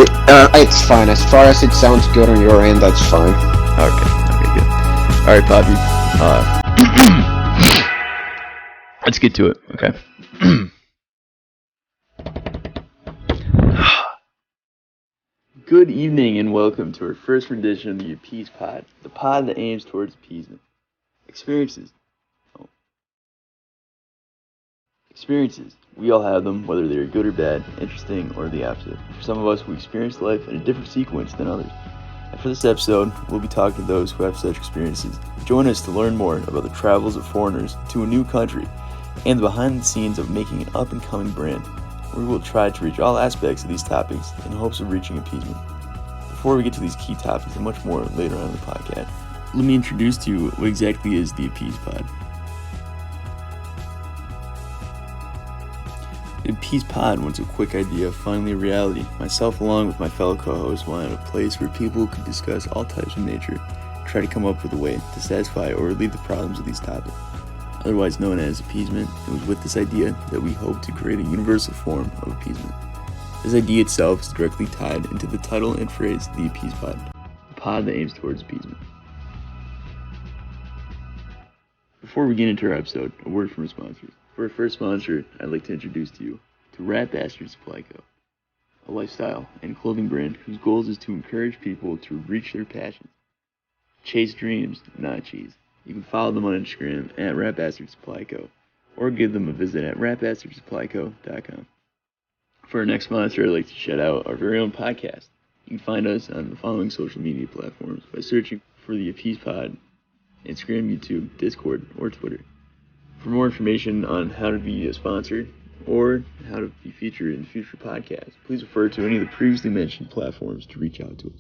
It's fine. As far as it sounds good on your end, that's fine. Okay, good. All right, Poppy. Let's get to it. Okay. Good evening and welcome to our first rendition of the AppeasedPod, the pod that aims towards appeasement. Experiences. We all have them, whether they're good or bad, interesting, or the opposite. For some of us, we experience life in a different sequence than others. And for this episode, we'll be talking to those who have such experiences. Join us to learn more about the travels of foreigners to a new country and the behind the scenes of making an up-and-coming brand. We will try to reach all aspects of these topics in hopes of reaching appeasement. Before we get to these key topics and much more later on in the podcast, let me introduce to you what exactly is the AppeasedPod. The AppeasedPod, once a quick idea, finally a reality. Myself along with my fellow co-hosts wanted a place where people could discuss all types of nature, try to come up with a way to satisfy or relieve the problems of these topics. Otherwise known as appeasement, it was with this idea that we hope to create a universal form of appeasement. This idea itself is directly tied into the title and phrase, the AppeasedPod, a pod that aims towards appeasement. Before we get into our episode, a word from our sponsors. For our first sponsor, I'd like to introduce to you to AppeasedPod, a lifestyle and clothing brand whose goal is to encourage people to reach their passions. Chase dreams, not cheese. You can follow them on Instagram at AppeasedPod or give them a visit at appeasement.com. For our next sponsor, I'd like to shout out our very own podcast. You can find us on the following social media platforms by searching for the AppeasedPod, Instagram, YouTube, Discord, or Twitter. For more information on how to be a sponsor or how to be featured in future podcasts, please refer to any of the previously mentioned platforms to reach out to us.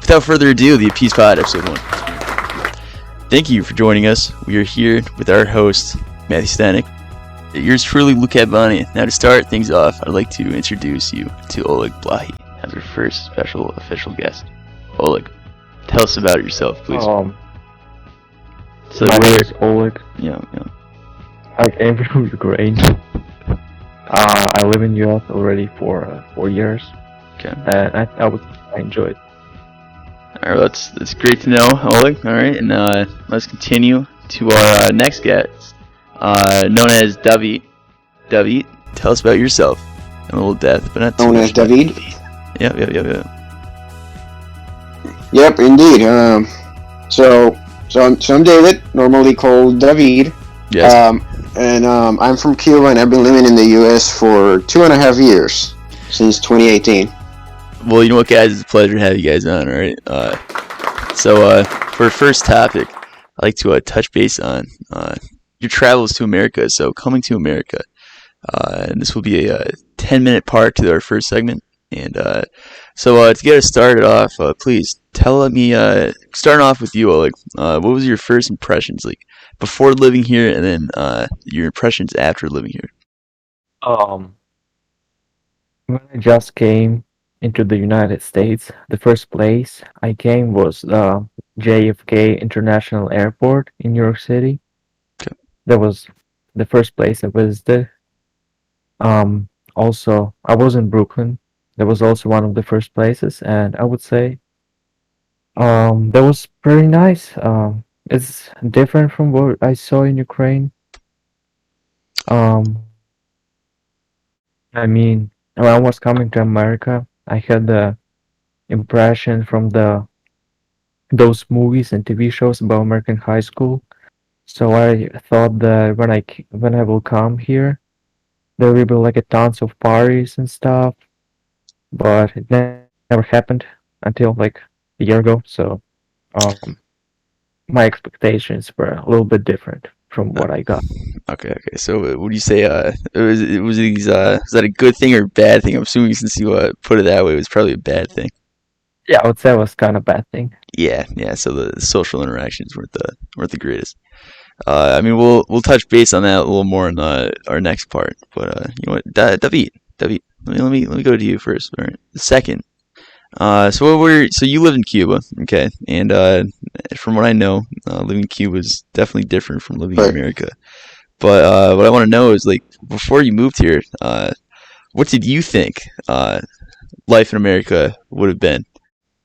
Without further ado, the AppeasedPod, Episode 1. Thank you for joining us. We are here with our host, Matthew Stanek. Yours truly, Luke Advani. Now to start things off, I'd like to introduce you to Oleg Blahi as our first special official guest. Oleg, tell us about yourself, please. My name is Oleg. Yeah. I came from Ukraine. I live in US already for 4 years. Okay. And I enjoy it. All right, that's great to know, Oleg. All right, and let's continue to our next guest, known as David. David, tell us about yourself in a little depth, but not too Known much. as David? Yep. Yep, indeed. So I'm David, normally called David. Yes. I'm from Cuba, and I've been living in the U.S. for 2.5 years, since 2018. Well, you know what, guys? It's a pleasure to have you guys on, all right? So for our first topic, I'd like to touch base on your travels to America. So coming to America, and this will be a 10-minute part to our first segment. And so to get us started off, please tell me, starting off with you, Oleg, what was your first impressions like before living here, and then your impressions after living here? When I just came into the United States, the first place I came was JFK International Airport in New York City. Okay. That was the first place I visited. Also, I was in Brooklyn. That was also one of the first places, and I would say that was pretty nice. It's different from what I saw in Ukraine. I mean, when I was coming to America, I had the impression from those movies and TV shows about American high school. So I thought that when I will come here, there will be like a tons of parties and stuff. But it never happened until like a year ago. So my expectations were a little bit different from what I got. Okay. So would you say was that a good thing or a bad thing? I'm assuming since you put it that way, it was probably a bad thing. Yeah, I would say it was kind of a bad thing. Yeah. So the social interactions weren't the greatest. I mean, we'll touch base on that a little more in our next part. But you know what, David, let me go to you first. All right. Second, so you live in Cuba, okay? And from what I know, living in Cuba is definitely different from living in America. But what I want to know is like before you moved here, what did you think life in America would have been?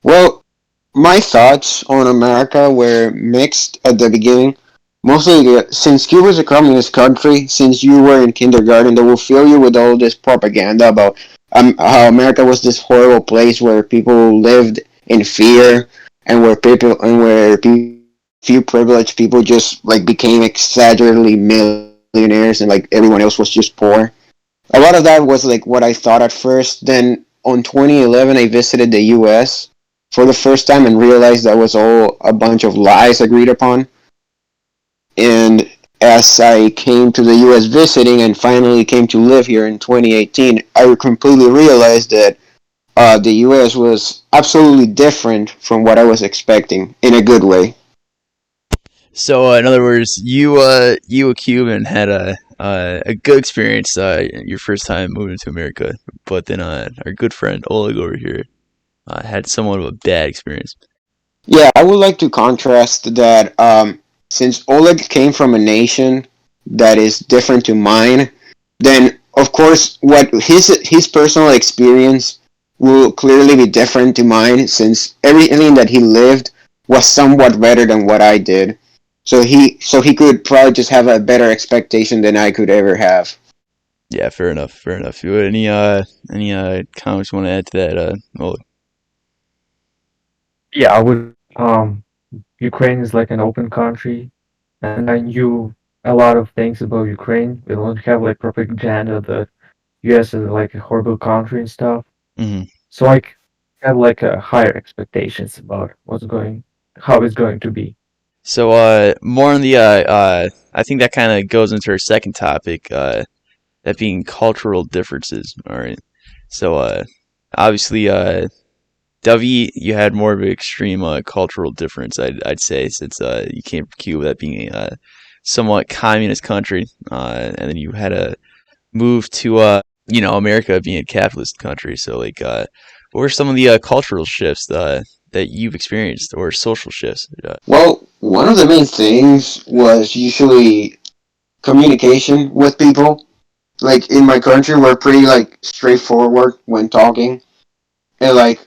Well, my thoughts on America were mixed at the beginning. Mostly since Cuba's a communist country, since you were in kindergarten, they will fill you with all this propaganda about how America was this horrible place where people lived in fear and where few privileged people just like became exaggeratedly millionaires and like everyone else was just poor. A lot of that was like what I thought at first. Then on 2011, I visited the U.S. for the first time and realized that was all a bunch of lies agreed upon. And as I came to the U.S. visiting and finally came to live here in 2018, I completely realized that the U.S. was absolutely different from what I was expecting in a good way. So, in other words, you a Cuban had a good experience your first time moving to America, but then our good friend Oleg over here had somewhat of a bad experience. Yeah, I would like to contrast that since Oleg came from a nation that is different to mine, then of course what his personal experience will clearly be different to mine since everything that he lived was somewhat better than what I did. So he could probably just have a better expectation than I could ever have. Yeah, fair enough, fair enough. Any comments you want to add to that? Oleg? Yeah, I would. Ukraine is like an open country, and I knew a lot of things about Ukraine. We don't have like propaganda that U.S. is like a horrible country and stuff. Hmm. So I had like a higher expectations about how it's going to be. So, more on the I think that kind of goes into our second topic, that being cultural differences. All right. So, obviously, Davi, you had more of an extreme cultural difference, I'd say, since you came from Cuba, that being a somewhat communist country, and then you had to move to America being a capitalist country. So, like, what were some of the cultural shifts that you've experienced, or social shifts? Well, one of the main things was usually communication with people. Like in my country, we're pretty like straightforward when talking, and like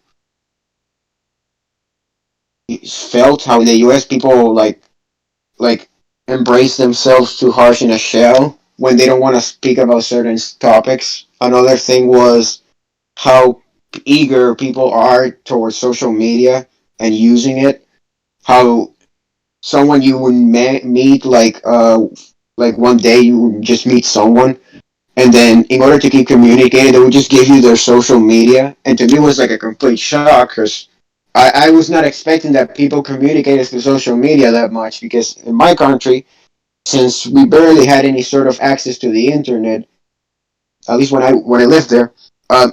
felt how in the U.S. people like embrace themselves too harsh in a shell when they don't want to speak about certain topics. Another thing was how eager people are towards social media and using it. How someone you would meet like one day you would just meet someone and then in order to keep communicating they would just give you their social media, and to me it was like a complete shock because I was not expecting that people communicated through social media that much because in my country, since we barely had any sort of access to the internet, at least when I lived there,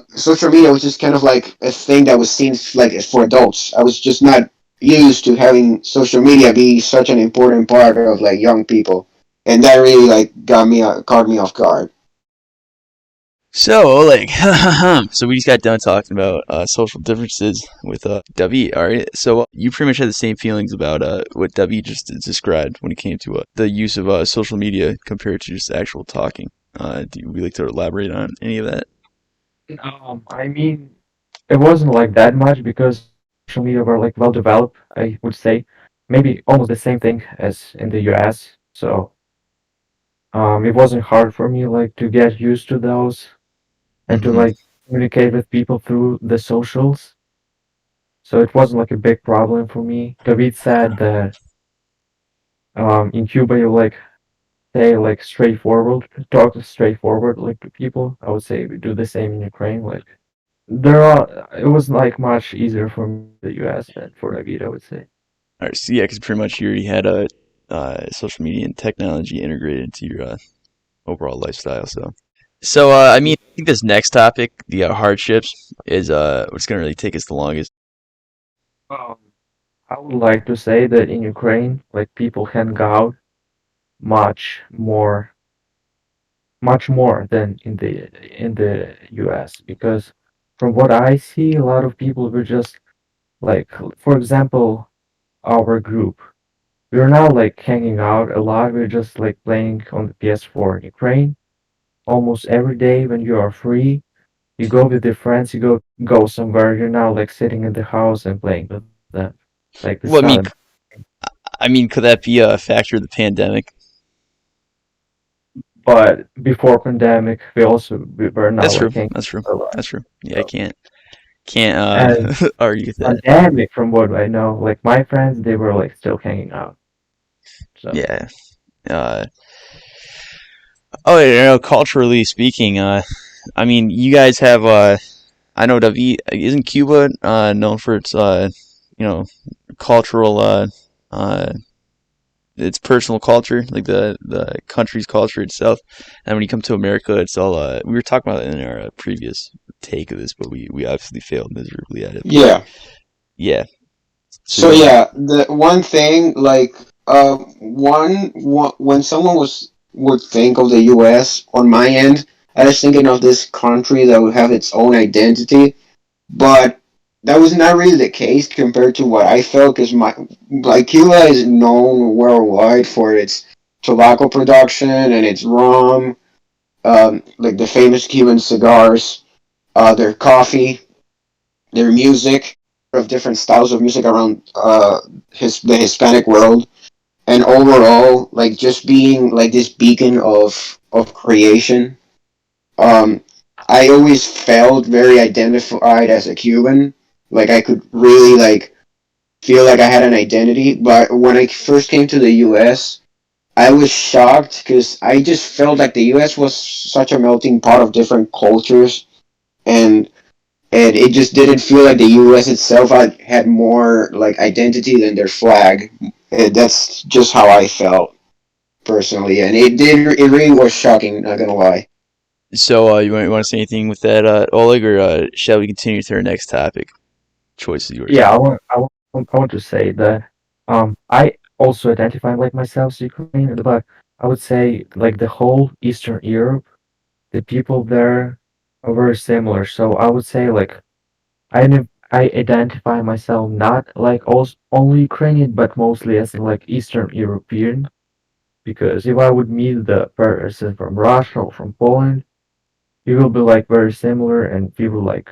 social media was just kind of like a thing that was seen like for adults. I was just not used to having social media be such an important part of like young people, and that really like caught me off guard. So, like, so we just got done talking about social differences with W. All right, so you pretty much had the same feelings about what W just described when it came to the use of social media compared to just actual talking. Do we like to elaborate on any of that? I mean, it wasn't like that much because social media were like well developed, I would say. Maybe almost the same thing as in the US. So it wasn't hard for me like to get used to those and to Hmm. like communicate with people through the socials. So it wasn't like a big problem for me. David said that in Cuba you like say like straightforward, talk straightforward like to people. I would say we do the same in Ukraine. Like it was like much easier for me in the US than for David, I would say. All right, so yeah, because pretty much you already had social media and technology integrated into your overall lifestyle. So, I mean, I think this next topic, the hardships, is what's gonna really take us the longest. Um, I would like to say that in Ukraine, like people hang out much more, much more than in the US because from what I see, a lot of people were just like, for example, our group. we're now like hanging out a lot. We're just like playing on the PS4 in Ukraine almost every day when you are free. You go with your friends, you go somewhere. You're now like sitting in the house and playing with them. Like it's not Well, a I mean, could that be a factor of the pandemic? but before pandemic, we were now That's true. like hanging That's true. out a lot. That's true. Yeah, I So, can't and argue with that. pandemic, from what I know, like my friends, they were like still hanging out. So Yeah. Uh, oh, you know, culturally speaking, I mean, you guys have I know W isn't Cuba known for its you know, cultural uh its personal culture, like the country's culture itself. And when you come to America, it's all we were talking about it in our previous take of this, but we obviously failed miserably at it. But Yeah. yeah, so So you want yeah, the one thing like one when someone was would think of the U.S. on my end, I was thinking of this country that would have its own identity, but that was not really the case compared to what I felt. Because my like Cuba is known worldwide for its tobacco production and its rum, like the famous Cuban cigars, their coffee, their music, of different styles of music around the Hispanic world, and overall, like just being like this beacon of creation. Um, I always felt very identified as a Cuban. Like I could really like feel like I had an identity. But when I first came to the U.S., I was shocked because I just felt like the U.S. was such a melting pot of different cultures, and it just didn't feel like the U.S. itself had more like identity than their flag. That's just how I felt personally, and it really was shocking. Not gonna lie. so you want to say anything with that, Oleg, or shall we continue to our next topic? Choice is yours. yeah, I want to say that I also identify like myself as Ukrainian, but I would say like the whole Eastern Europe, the people there are very similar. So I would say like I identify myself not like also only Ukrainian, but mostly as like Eastern European. Because if I would meet the person from Russia or from Poland, we will be like very similar, and we will like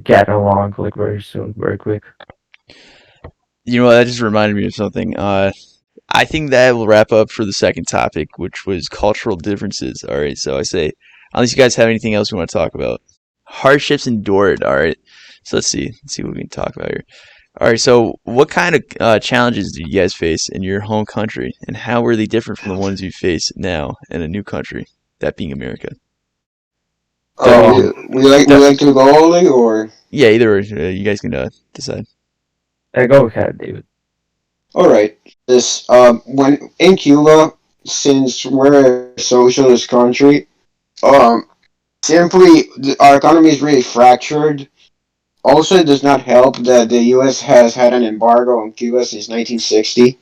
get along like very soon, very quick. You know what? That just reminded me of something. I think that will wrap up for the second topic, which was cultural differences. All right, so I say, unless you guys have anything else you want to talk about, hardships endured. All right, so let's see what we can talk about here. All right, so what kind of challenges did you guys face in your home country, and how were they different from the ones you face now in a new country, that being America? W, We d- like to go Oli or yeah, either or, you guys can decide. Go ahead, David. all right. This when in Cuba, since we're a socialist country, um, simply our economy is really fractured. Also, it does not help that the U.S. has had an embargo on Cuba since 1960.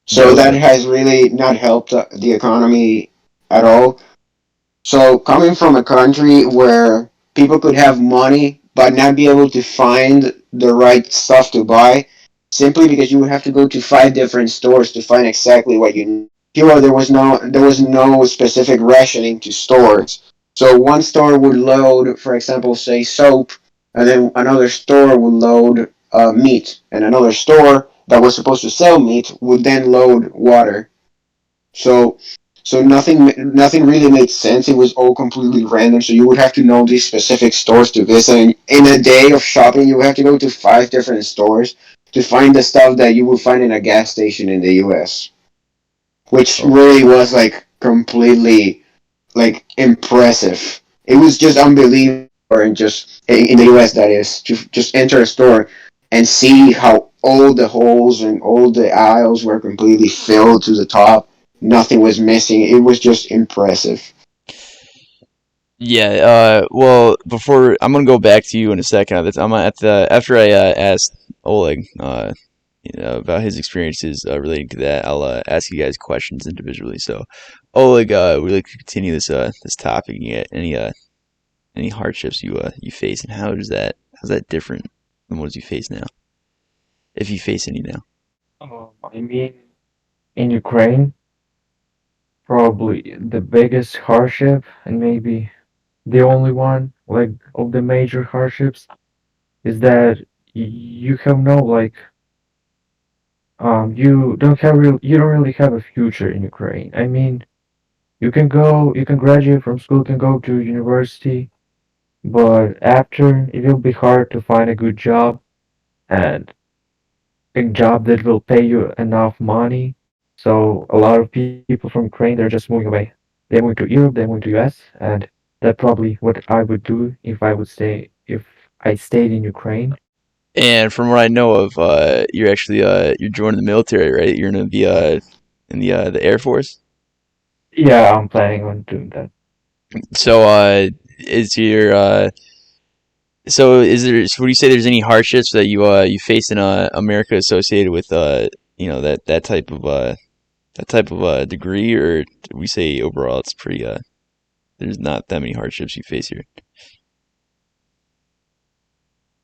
So that Okay. has really not helped the economy at all. So coming from a country where people could have money but not be able to find the right stuff to buy, simply because you would have to go to 5 different stores to find exactly what you need. Here, there was no specific rationing to stores. So one store would load, for example, say soap, and then another store would load meat, and another store that was supposed to sell meat would then load water. So nothing really made sense. It was all completely random. So you would have to know these specific stores to visit. And in a day of shopping, you would have to go to 5 different stores to find the stuff that you would find in a gas station in the U.S., which Oh, really was like completely like impressive. It was just unbelievable, and just in the U.S. that is to just enter a store and see how all the holes and all the aisles were completely filled to the top. Nothing was missing. It was just impressive. yeah. Well, before I'm gonna go back to you in a second. I'm at the after I asked Oleg, you know, about his experiences relating to that. I'll ask you guys questions individually. So, Oleg, we'd like to continue this topic. You get any hardships you face, and how's that different than ones you face now, if you face any now? I mean, in Ukraine, probably the biggest hardship and maybe the only one, like, of the major hardships is that you have no, like, you don't really have a future in Ukraine. I mean, you can graduate from school, can go to university, but after it will be hard to find a good job and a job that will pay you enough money. So a lot of people from Ukraine, they're just moving away. They're moving to Europe, they're moving to US, and that's probably what I would do if I stayed in Ukraine. And from what I know of, you're actually you're joining the military, right? You're gonna be in the Air Force. Yeah, I'm planning on doing that. So is your so is there? So would you say there's any hardships that you face in America associated with that type of degree, or we say overall it's pretty there's not that many hardships you face here.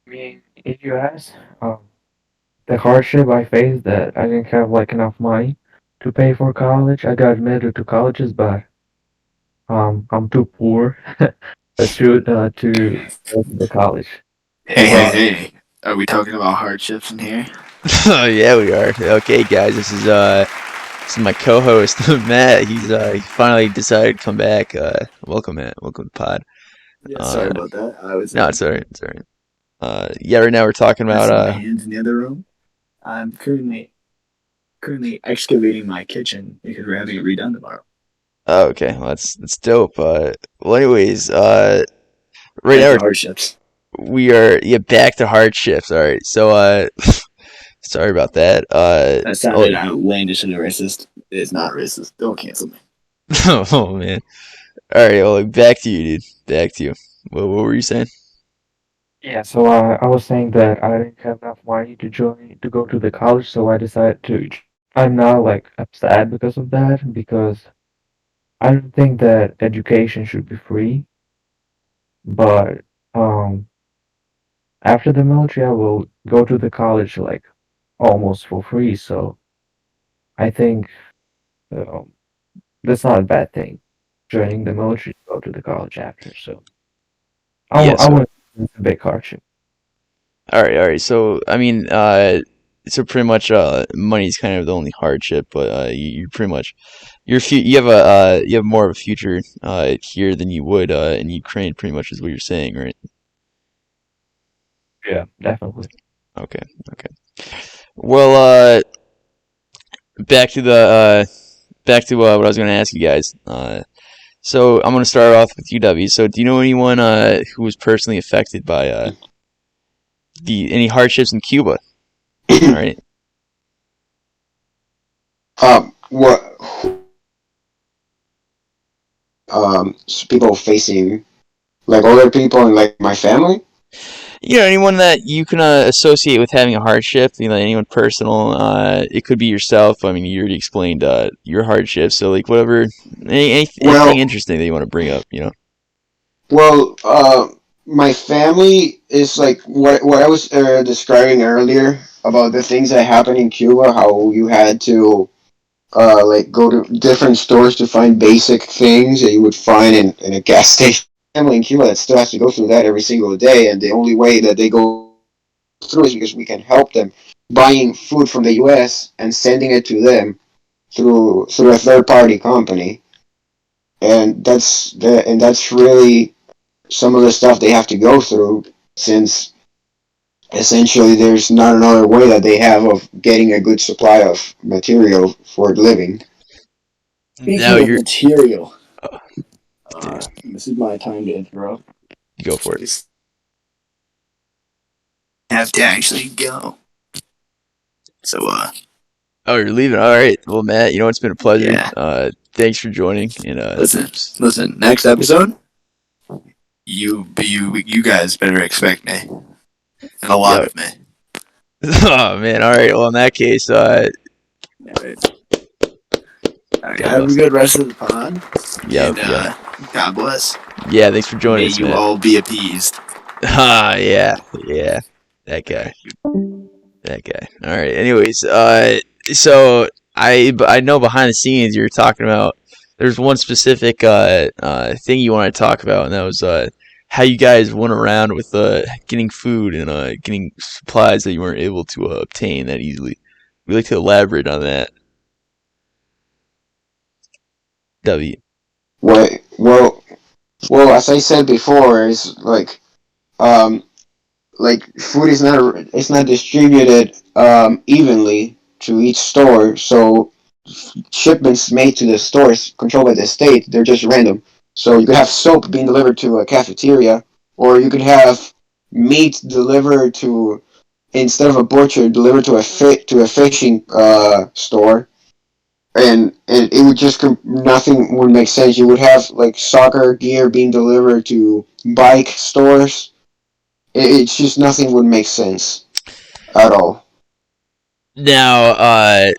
I mean, in US, the hardship I faced that I didn't have like enough money to pay for college. I got admitted to colleges, but I'm too poor to go to the college. Hey, hey, But hey. Are we talking about hardships in here? Oh yeah, we are. Okay, guys, this is my co-host Matt. He finally decided to come back. Welcome, Matt. Welcome to the pod. Yeah, sorry Uh, about that. I was no, it's alright. It's alright. Yeah, right now we're talking about resting my hands in the other room. I'm currently excavating my kitchen because we're having it redone tomorrow. Oh, okay. Well, that's dope. Well, anyways, right Back now to hardships. we are yeah back to hardships. All right. So sorry about that. That Oh, sounded outlandish and racist. It's not racist. Don't cancel me. oh man. All right. Well, back to you, dude. Back to you. What were you saying? yeah, so I was saying that I didn't have enough money to go to the college, so I decided to. I'm now like upset because of that because I don't think that education should be free, but um after the military I will go to the college like almost for free, so I think um, that's not a bad thing. Joining the military to go to the college after, so Yeah. I So wouldn't say it's a big hardship. all right. All right. So I mean, so pretty much money's kind of the only hardship, but you pretty much you have more of a future here than you would in Ukraine. Pretty much is what you're saying, right? Yeah, definitely. Okay. Okay. Well, back to what I was going to ask you guys. So I'm going to start off with UW. So do you know anyone who was personally affected by the any hardships in Cuba? All right. What people facing like other people and like my family? You know, anyone that you can associate with having a hardship. You know, anyone personal. It could be yourself. I mean, you already explained your hardship. So like whatever, anything Well, interesting that you want to bring up. You know. well, my family is like what I was describing earlier about the things that happened in Cuba. How you had to like go to different stores to find basic things that you would find in a gas station. Family in Cuba that still has to go through that every single day, and the only way that they go through is because we can help them buying food from the U.S. and sending it to them through a third party company, and that's really some of the stuff they have to go through since essentially there's not another way that they have of getting a good supply of material for living. Now Speaking of you're. material, Oh, dude, this is my time to interrupt. go for it. Just have to actually go. So, Oh, you're leaving. All right. Well, Matt, you know it's been a pleasure. yeah. Thanks for joining. And Listen. Next episode, you guys better expect me and a lot yeah. of me. Oh man. All right. Well, in that case, All right. All right. God Have a bless. good rest of the pod, Yeah. and Yeah. God bless. Yeah. Thanks for joining May us, you Matt. all be appeased. Ah, yeah. Yeah. That guy. That guy. All right. Anyways, So I know behind the scenes you're talking about. There's one specific thing you want to talk about, and that was how you guys went around with getting food and getting supplies that you weren't able to obtain that easily. We'd like to elaborate on that. W. Well, well, well. As I said before, it's like food is not it's not distributed evenly to each store. So shipments made to the stores controlled by the state, they're just random. So you could have soap being delivered to a cafeteria, or you could have meat delivered to, instead of a butcher, delivered to a fishing store, and it would just nothing would make sense. You would have like soccer gear being delivered to bike stores. It's just nothing would make sense at all. Now, I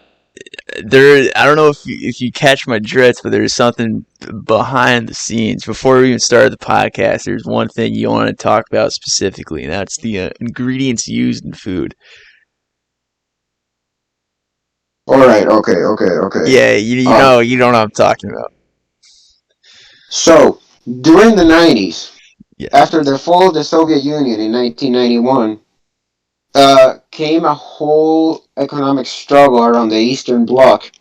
don't know if you catch my drift, but there's something behind the scenes. Before we even started the podcast, there's one thing you want to talk about specifically, and that's the ingredients used in food. All right, okay. Yeah, Um, you know what I'm talking about. so during the 90s, Yes. after the fall of the Soviet Union in 1991, came a whole economic struggle around the Eastern Bloc,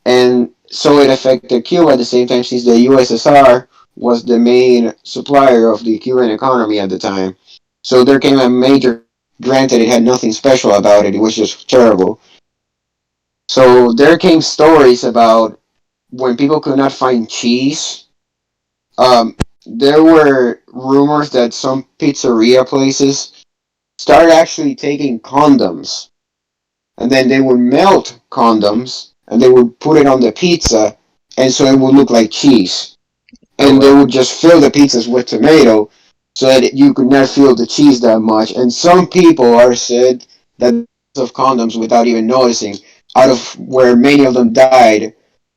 and so it affected Cuba at the same time, since the USSR was the main supplier of the Cuban economy at the time. So there came a major. Granted, it had nothing special about it; it was just terrible. So there came stories about when people could not find cheese. There were rumors that some pizzeria places started actually taking condoms, and then they would melt condoms and they would put it on the pizza, and so it would look like cheese. Oh And they well. would just fill the pizzas with tomato, so that you could not feel the cheese that much. And some people are said that of condoms without even noticing, out of where many of them died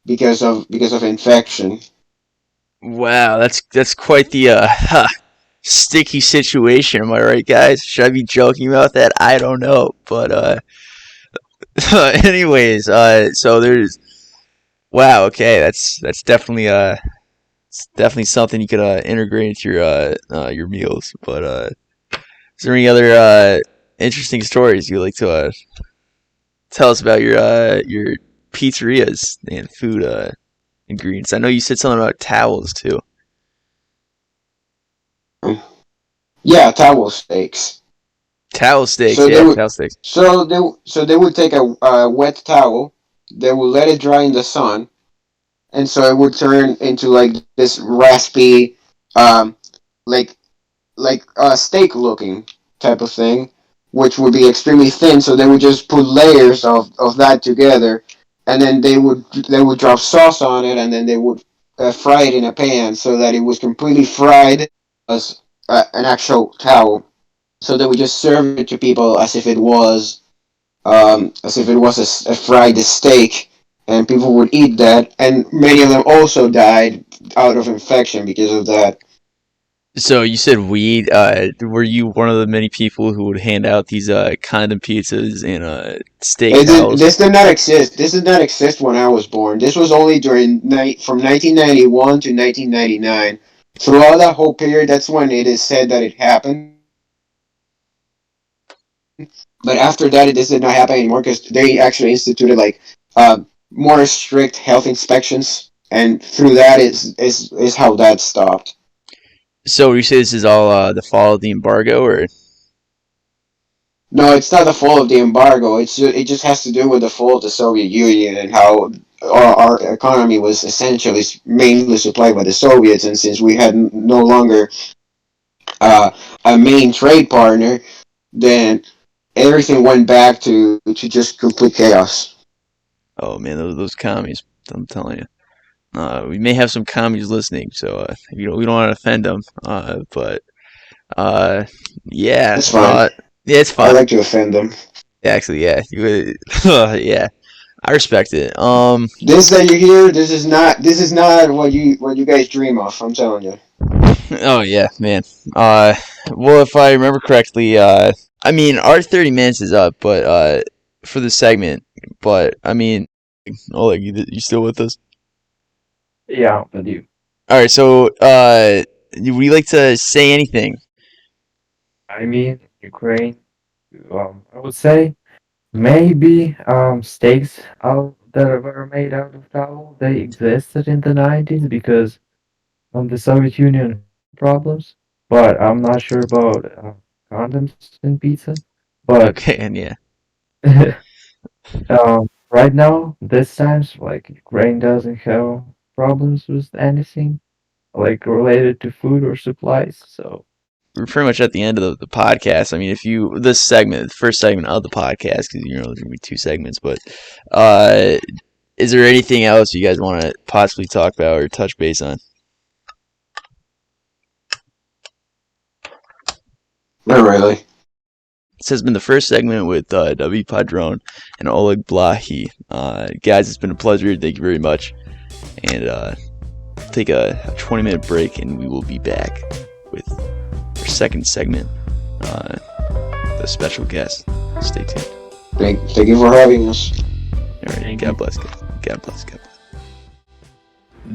because of infection. Wow, that's quite the sticky situation. Am I right, guys? Should I be joking about that? I don't know, but anyways, so there's wow. Okay, that's definitely it's definitely something you could integrate into your meals. But is there any other interesting stories you like to tell us about your pizzerias and food ingredients? I know you said something about towels too. Yeah, towel steaks. Towel steaks, So they yeah, would, towel steaks. so they would take a wet towel, they would let it dry in the sun, and so it would turn into like this raspy, um, like steak looking type of thing, which would be extremely thin. So they would just put layers of that together, and then they would drop sauce on it, and then they would fry it in a pan so that it was completely fried as an actual towel. So they would just serve it to people as if it was a fried steak, and people would eat that, and many of them also died out of infection because of that. So you said weed. Were you one of the many people who would hand out these condom pizzas and steak towels? This did not exist. This did not exist when I was born. This was only from 1991 to 1999. Throughout that whole period, that's when it is said that it happened. But after that, this did not happen anymore because they actually instituted like more strict health inspections, and through that is how that stopped. So you say this is all the fall of the embargo, or No, it's not the fault of the embargo. It just has to do with the fall of the Soviet Union and how our economy was essentially mainly supplied by the Soviets, and since we had no longer uh, a main trade partner, then everything went back to just complete chaos. oh man, those commies! I'm telling you. We may have some commies listening, so we don't want to offend them. But uh, yeah, That's fine. yeah, it's I fine. like to offend them. Actually, yeah, yeah, I respect it. This that you hear, this is not what you guys dream of. I'm telling you. Oh yeah, man. Well, if I remember correctly, I mean, our 30 minutes is up, but for the segment, but I mean, Oleg, you still with us? Yeah, but you. All right, so would you like to say anything? I mean, Ukraine. I would say maybe steaks out that were made out of towel. They existed in the 90s because the Soviet Union had problems. But I'm not sure about condoms in pizza. But Okay, and yeah, right now, this times, like Ukraine doesn't have problems with anything like related to food or supplies. So we're pretty much at the end of the podcast. I mean, if you this segment, the first segment of the podcast, because there's gonna be two segments, but uh, is there anything else you guys want to possibly talk about or touch base on? Not really. This has been the first segment with W. Padron and Oleg Blahi. Guys, it's been a pleasure. Thank you very much. And take a 20-minute break, and we will be back with our second segment, the special guest. Stay tuned. Thank you for having us. All right, God bless. God bless.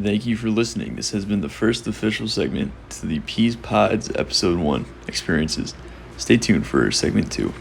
Thank you for listening. This has been the first official segment to the AppeasedPod's Episode 1 experiences. Stay tuned for segment 2.